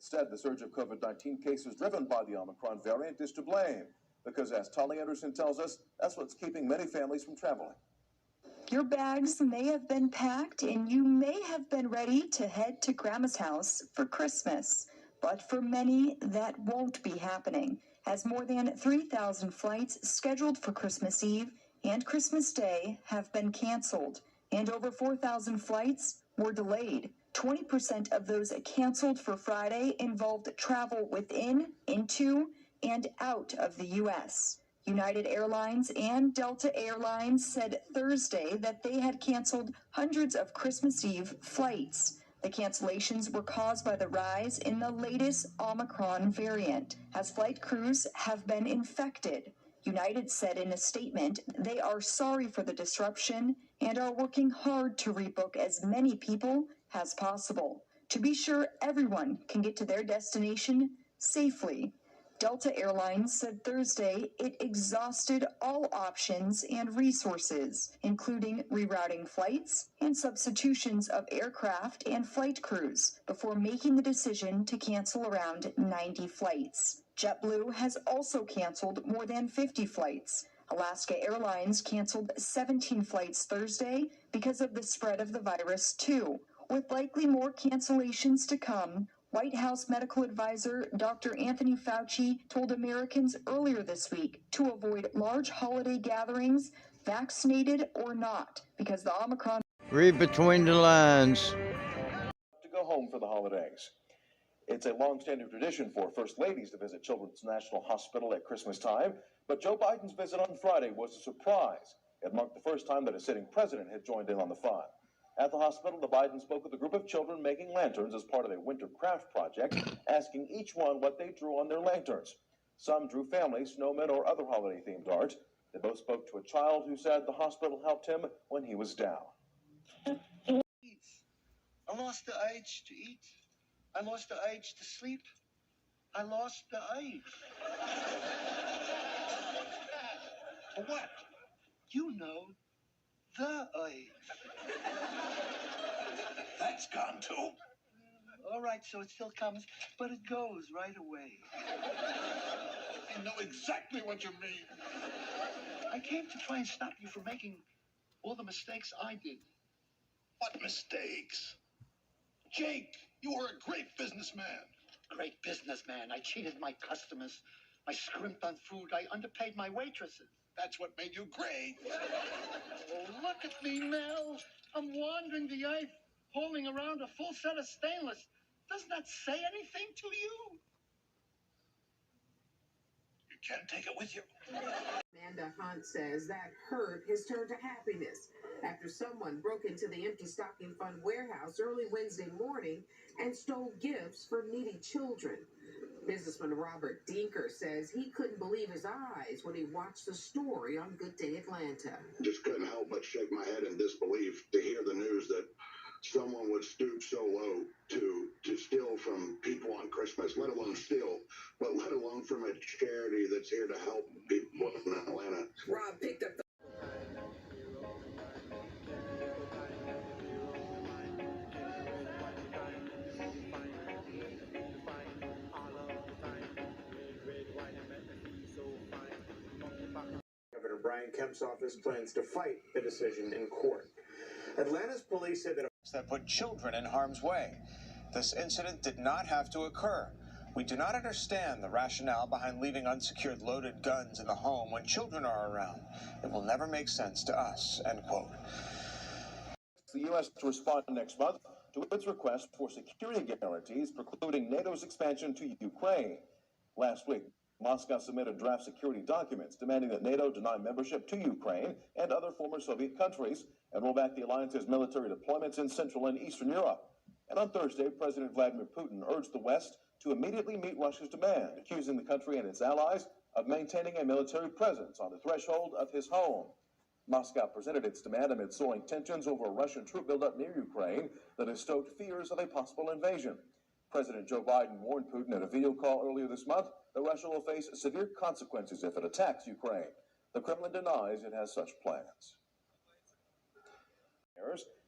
Instead, the surge of COVID-19 cases driven by the Omicron variant is to blame, because as Tolly Anderson tells us, that's what's keeping many families from traveling. Your bags may have been packed and you may have been ready to head to Grandma's house for Christmas. But for many, that won't be happening, as more than 3,000 flights scheduled for Christmas Eve and Christmas Day have been canceled, and over 4,000 flights were delayed. 20% of those canceled for Friday involved travel within, into, and out of the U.S. United Airlines and Delta Airlines said Thursday that they had canceled hundreds of Christmas Eve flights. The cancellations were caused by the rise in the latest Omicron variant, as flight crews have been infected. United said in a statement they are sorry for the disruption and are working hard to rebook as many people as possible to be sure everyone can get to their destination safely. Delta Airlines said Thursday it exhausted all options and resources, including rerouting flights and substitutions of aircraft and flight crews, before making the decision to cancel around 90 flights. JetBlue has also canceled more than 50 flights. Alaska Airlines canceled 17 flights Thursday because of the spread of the virus, too, with likely more cancellations to come. White House medical advisor Dr. Anthony Fauci told Americans earlier this week to avoid large holiday gatherings, vaccinated or not, because the Omicron... Read between the lines. To go home for the holidays. It's a long-standing tradition for first ladies to visit Children's National Hospital at Christmas time, but Joe Biden's visit on Friday was a surprise. It marked the first time that a sitting president had joined in on the fun. At the hospital, the Biden spoke with a group of children making lanterns as part of a winter craft project, asking each one what they drew on their lanterns. Some drew families, snowmen, or other holiday-themed art. They both spoke to a child who said the hospital helped him when he was down. I lost the urge to eat. I lost the urge to sleep. I lost the urge. What? You know, the urge. That's gone too. All right, so it still comes, but it goes right away. I know exactly what you mean. I came to try and stop you from making all the mistakes I did. What mistakes? Jake, you were a great businessman. Great businessman. I cheated my customers. I scrimped on food. I underpaid my waitresses. That's what made you great. Oh, look at me now. I'm wandering the earth, hauling around a full set of stainless. Doesn't that say anything to you? You can't take it with you. Amanda Hunt says that hurt has turned to happiness after someone broke into the empty stocking fund warehouse early Wednesday morning and stole gifts for needy children. Businessman Robert Dinker says he couldn't believe his eyes when he watched the story on Good Day Atlanta. Just couldn't help but shake my head in disbelief to hear the news that someone would stoop so low to steal from people on Christmas, let alone steal, but let alone from a charity that's here to help people in Atlanta. Rob picked up the Governor Brian Kemp's office plans to fight the decision in court. Atlanta's police said that put children in harm's way. This incident did not have to occur. We do not understand the rationale behind leaving unsecured loaded guns in the home when children are around. It will never make sense to us, end quote. The U.S. to respond next month to its request for security guarantees precluding NATO's expansion to Ukraine. Last week, Moscow submitted draft security documents demanding that NATO deny membership to Ukraine and other former Soviet countries and roll back the alliance's military deployments in Central and Eastern Europe. And on Thursday, President Vladimir Putin urged the West to immediately meet Russia's demand, accusing the country and its allies of maintaining a military presence on the threshold of his home. Moscow presented its demand amid soaring tensions over a Russian troop buildup near Ukraine that has stoked fears of a possible invasion. President Joe Biden warned Putin in a video call earlier this month that Russia will face severe consequences if it attacks Ukraine. The Kremlin denies it has such plans,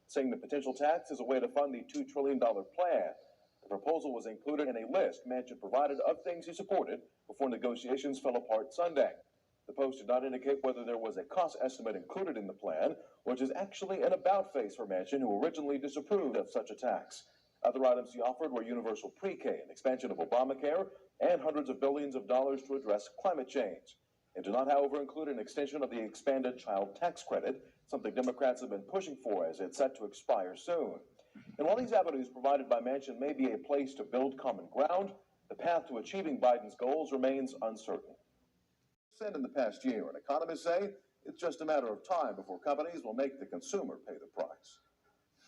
saying the potential tax is a way to fund the $2 trillion plan. The proposal was included in a list Manchin provided of things he supported before negotiations fell apart Sunday. The Post did not indicate whether there was a cost estimate included in the plan, which is actually an about-face for Manchin, who originally disapproved of such a tax. Other items he offered were universal pre-K, an expansion of Obamacare, and hundreds of billions of dollars to address climate change. It did not, however, include an extension of the expanded child tax credit, something Democrats have been pushing for as it's set to expire soon. And while these avenues provided by Manchin may be a place to build common ground, the path to achieving Biden's goals remains uncertain. In the past year, and economists say it's just a matter of time before companies will make the consumer pay the price.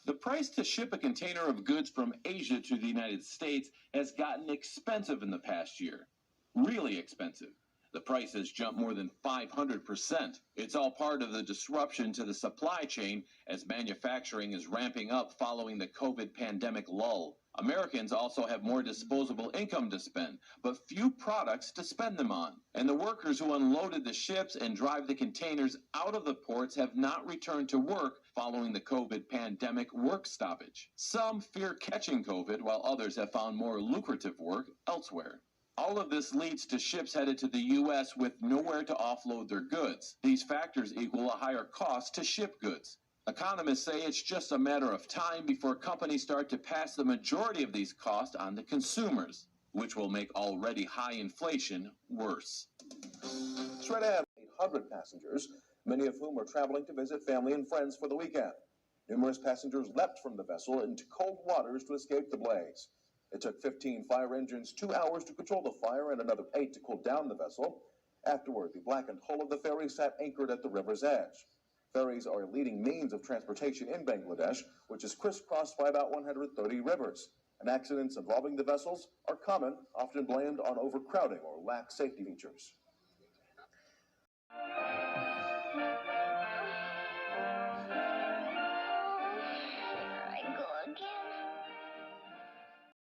The price to ship a container of goods from Asia to the United States has gotten expensive in the past year. Really expensive. The price has jumped more than 500%. It's all part of the disruption to the supply chain as manufacturing is ramping up following the COVID pandemic lull. Americans also have more disposable income to spend, but few products to spend them on. And the workers who unloaded the ships and drive the containers out of the ports have not returned to work following the COVID pandemic work stoppage. Some fear catching COVID, while others have found more lucrative work elsewhere. All of this leads to ships headed to the U.S. with nowhere to offload their goods. These factors equal a higher cost to ship goods. Economists say it's just a matter of time before companies start to pass the majority of these costs on to consumers, which will make already high inflation worse. Straight ahead, 800 passengers, many of whom are traveling to visit family and friends for the weekend. Numerous passengers leapt from the vessel into cold waters to escape the blaze. It took 15 fire engines 2 hours to control the fire and another 8 to cool down the vessel. Afterward, the blackened hull of the ferry sat anchored at the river's edge. Ferries are a leading means of transportation in Bangladesh, which is crisscrossed by about 130 rivers. And accidents involving the vessels are common, often blamed on overcrowding or lack safety features.